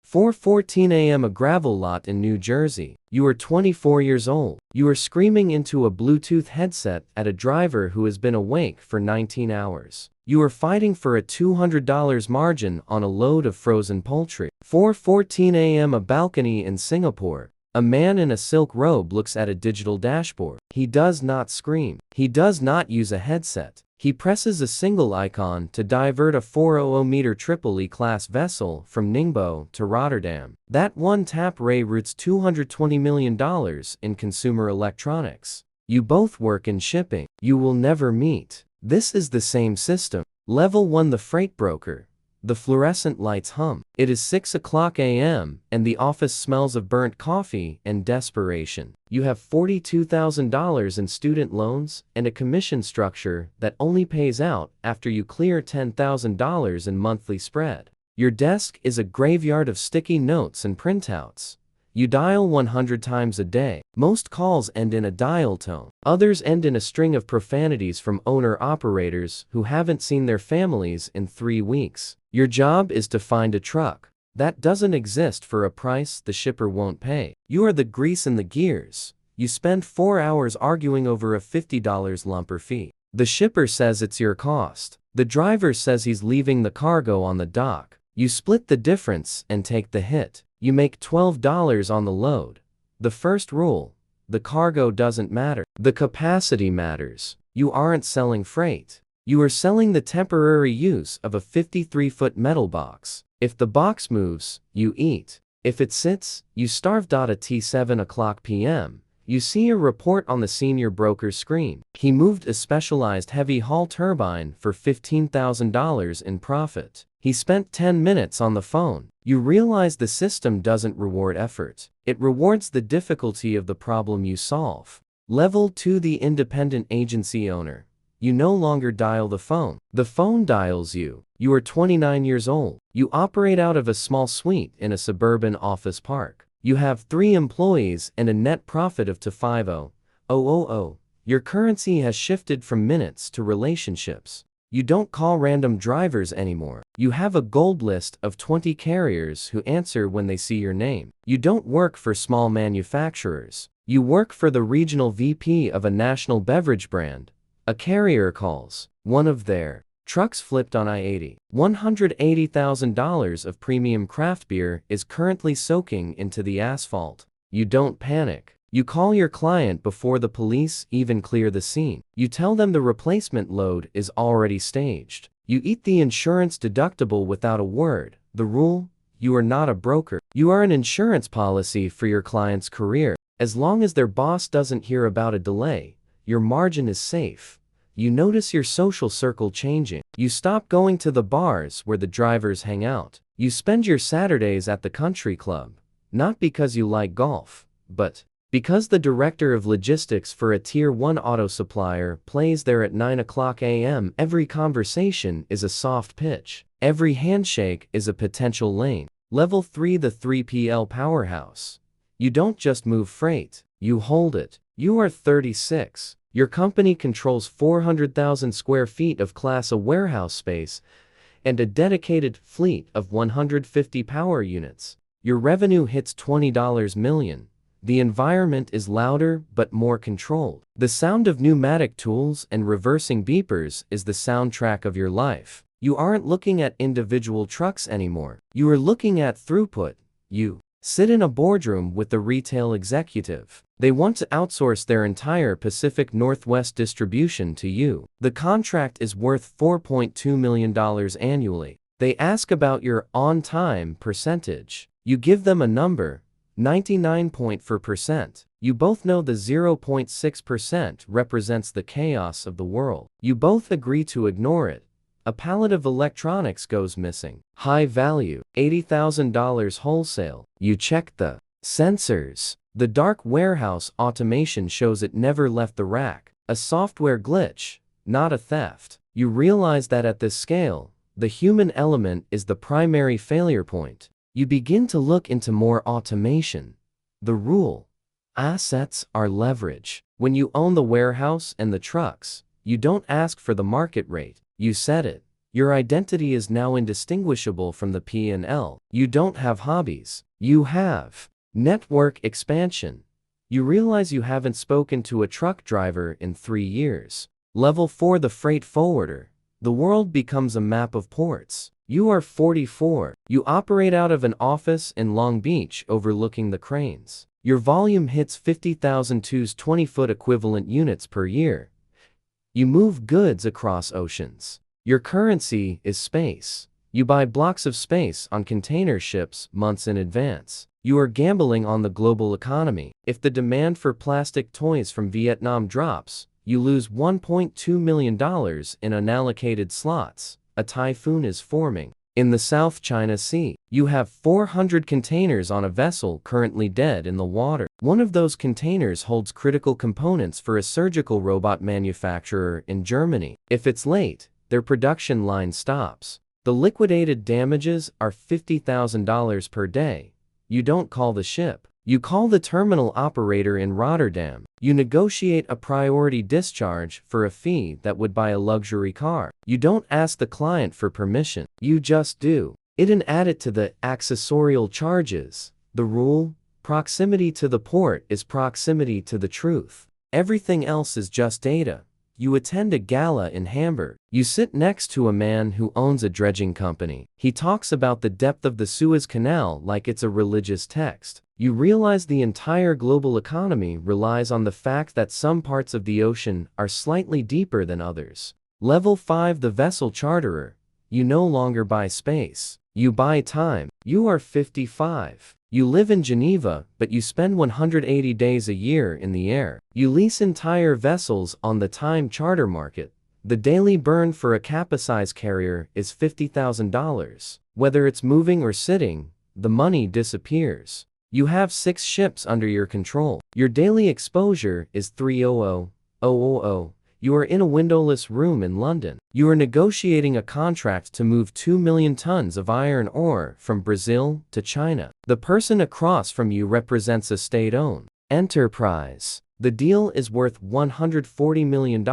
4:14 a.m. A gravel lot in New Jersey. You are 24 years old. You are screaming into a Bluetooth headset at a driver who has been awake for 19 hours. You are fighting for a $200 margin on a load of frozen poultry. 4:14 a.m. A balcony in Singapore. A man in a silk robe looks at a digital dashboard. He does not scream. He does not use a headset. He presses a single icon to divert a 400-meter Triple-E class vessel from Ningbo to Rotterdam. That one tap routes $220 million in consumer electronics. You both work in shipping. You will never meet. This is the same system. Level 1. The freight broker. The fluorescent lights hum. It is 6:00 a.m. and the office smells of burnt coffee and desperation. You have $42,000 in student loans and a commission structure that only pays out after you clear $10,000 in monthly spread. Your desk is a graveyard of sticky notes and printouts. You dial 100 times a day. Most calls end in a dial tone. Others end in a string of profanities from owner-operators who haven't seen their families in 3 weeks. Your job is to find a truck that doesn't exist for a price the shipper won't pay. You are the grease in the gears. You spend 4 hours arguing over a $50 lumper fee. The shipper says it's your cost. The driver says he's leaving the cargo on the dock. You split the difference and take the hit. You make $12 on the load. The first rule: the cargo doesn't matter. The capacity matters. You aren't selling freight. You are selling the temporary use of a 53-foot metal box. If the box moves, you eat. If it sits, you starve. At 7:00 p.m., you see a report on the senior broker's screen. He moved a specialized heavy haul turbine for $15,000 in profit. He spent 10 minutes on the phone. You realize the system doesn't reward effort. It rewards the difficulty of the problem you solve. Level 2. The independent agency owner. You no longer dial the phone. The phone dials you. You are 29 years old. You operate out of a small suite in a suburban office park. You have 3 employees and a net profit of $50,000. Your currency has shifted from minutes to relationships. You don't call random drivers anymore. You have a gold list of 20 carriers who answer when they see your name. You don't work for small manufacturers. You work for the regional VP of a national beverage brand. A carrier calls. One of their trucks flipped on I-80. $180,000 of premium craft beer is currently soaking into the asphalt. You don't panic. You call your client before the police even clear the scene. You tell them the replacement load is already staged. You eat the insurance deductible without a word. The rule: you are not a broker. You are an insurance policy for your client's career. As long as their boss doesn't hear about a delay, your margin is safe. You notice your social circle changing. You stop going to the bars where the drivers hang out. You spend your Saturdays at the country club. Not because you like golf, but because the director of logistics for a Tier 1 auto supplier plays there at 9:00 a.m. Every conversation is a soft pitch. Every handshake is a potential lane. Level 3. The 3PL Powerhouse. You don't just move freight, you hold it. You are 36. Your company controls 400,000 square feet of Class A warehouse space and a dedicated fleet of 150 power units. Your revenue hits $20 million. The environment is louder but more controlled. The sound of pneumatic tools and reversing beepers is the soundtrack of your life. You aren't looking at individual trucks anymore. You are looking at throughput. You sit in a boardroom with the retail executive. They want to outsource their entire Pacific Northwest distribution to you. The contract is worth $4.2 million annually. They ask about your on-time percentage. You give them a number: 99.4%. You both know the 0.6% represents the chaos of the world. You both agree to ignore it. A pallet of electronics goes missing. High value, $80,000 wholesale. You check the sensors. The dark warehouse automation shows it never left the rack. A software glitch, not a theft. You realize that at this scale, the human element is the primary failure point. You begin to look into more automation. The rule: assets are leverage. When you own the warehouse and the trucks, you don't ask for the market rate, you set it. Your identity is now indistinguishable from the P&L. You don't have hobbies. You have network expansion. You realize you haven't spoken to a truck driver in 3 years. Level 4, the freight forwarder. The world becomes a map of ports. You are 44. You operate out of an office in Long Beach overlooking the cranes. Your volume hits 50,000 20-foot equivalent units per year. You move goods across oceans. Your currency is space. You buy blocks of space on container ships months in advance. You are gambling on the global economy. If the demand for plastic toys from Vietnam drops, you lose $1.2 million in unallocated slots. A typhoon is forming. In the South China Sea, you have 400 containers on a vessel currently dead in the water. One of those containers holds critical components for a surgical robot manufacturer in Germany. If it's late, their production line stops. The liquidated damages are $50,000 per day. You don't call the ship. You call the terminal operator in Rotterdam. You negotiate a priority discharge for a fee that would buy a luxury car. You don't ask the client for permission. You just do it and add it to the accessorial charges. The rule: proximity to the port is proximity to the truth. Everything else is just data. You attend a gala in Hamburg. You sit next to a man who owns a dredging company. He talks about the depth of the Suez Canal like it's a religious text. You realize the entire global economy relies on the fact that some parts of the ocean are slightly deeper than others. Level 5, the vessel charterer. You no longer buy space. You buy time. You are 55. You live in Geneva, but you spend 180 days a year in the air. You lease entire vessels on the time charter market. The daily burn for a capesize carrier is $50,000. Whether it's moving or sitting, the money disappears. You have 6 ships under your control. Your daily exposure is 300,000. You are in a windowless room in London. You are negotiating a contract to move 2 million tons of iron ore from Brazil to China. The person across from you represents a state-owned enterprise. The deal is worth $140 million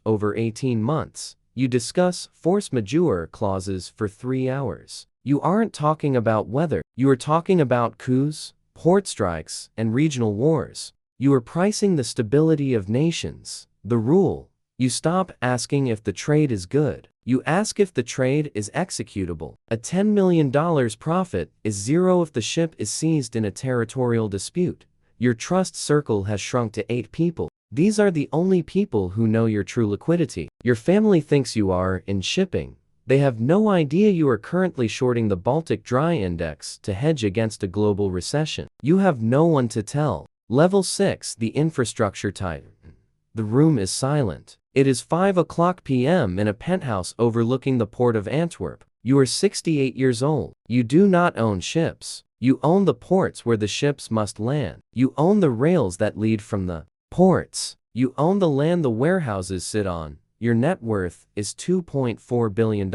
over 18 months. You discuss force majeure clauses for 3 hours. You aren't talking about weather. You are talking about coups, port strikes, and regional wars. You are pricing the stability of nations. The rule: you stop asking if the trade is good. You ask if the trade is executable. A $10 million profit is zero if the ship is seized in a territorial dispute. Your trust circle has shrunk to 8 people. These are the only people who know your true liquidity. Your family thinks you are in shipping. They have no idea you are currently shorting the Baltic Dry Index to hedge against a global recession. You have no one to tell. Level 6, the infrastructure titan. The room is silent. It is 5:00 p.m. in a penthouse overlooking the port of Antwerp. You are 68 years old. You do not own ships. You own the ports where the ships must land. You own the rails that lead from the ports. You own the land the warehouses sit on. Your net worth is $2.4 billion.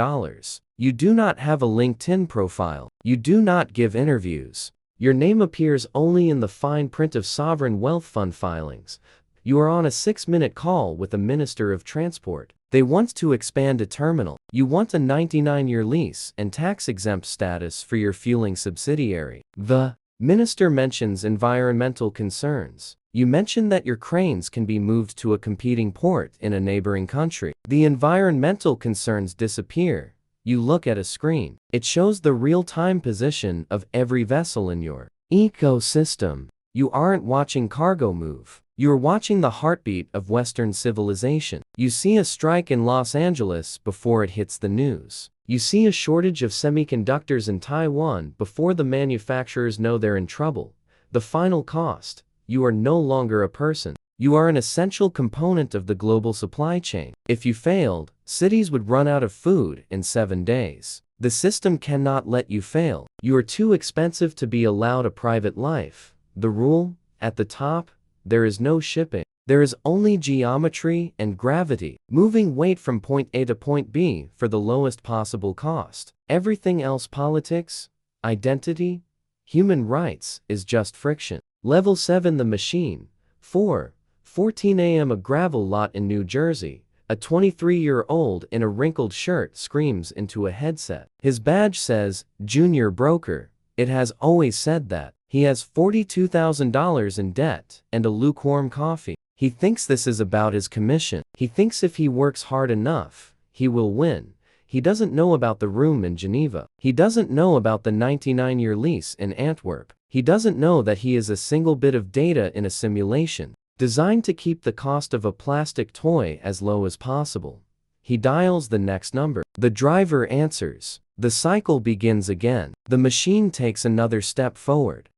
You do not have a LinkedIn profile. You do not give interviews. Your name appears only in the fine print of sovereign wealth fund filings. You are on a 6-minute call with a minister of transport. They want to expand a terminal. You want a 99-year lease and tax-exempt status for your fueling subsidiary. The minister mentions environmental concerns. You mention that your cranes can be moved to a competing port in a neighboring country. The environmental concerns disappear. You look at a screen. It shows the real-time position of every vessel in your ecosystem. You aren't watching cargo move. You are watching the heartbeat of Western civilization. You see a strike in Los Angeles before it hits the news. You see a shortage of semiconductors in Taiwan before the manufacturers know they're in trouble. The final cost: you are no longer a person. You are an essential component of the global supply chain. If you failed, cities would run out of food in 7 days. The system cannot let you fail. You are too expensive to be allowed a private life. The rule: at the top, there is no shipping. There is only geometry and gravity, moving weight from point A to point B for the lowest possible cost. Everything else, politics, identity, human rights, is just friction. Level 7, the machine. 4:14 a.m. a gravel lot in New Jersey. A 23-year-old in a wrinkled shirt screams into a headset. His badge says, Junior Broker. It has always said that. He has $42,000 in debt and a lukewarm coffee. He thinks this is about his commission. He thinks if he works hard enough, he will win. He doesn't know about the room in Geneva. He doesn't know about the 99-year lease in Antwerp. He doesn't know that he is a single bit of data in a simulation, designed to keep the cost of a plastic toy as low as possible. He dials the next number. The driver answers. The cycle begins again. The machine takes another step forward.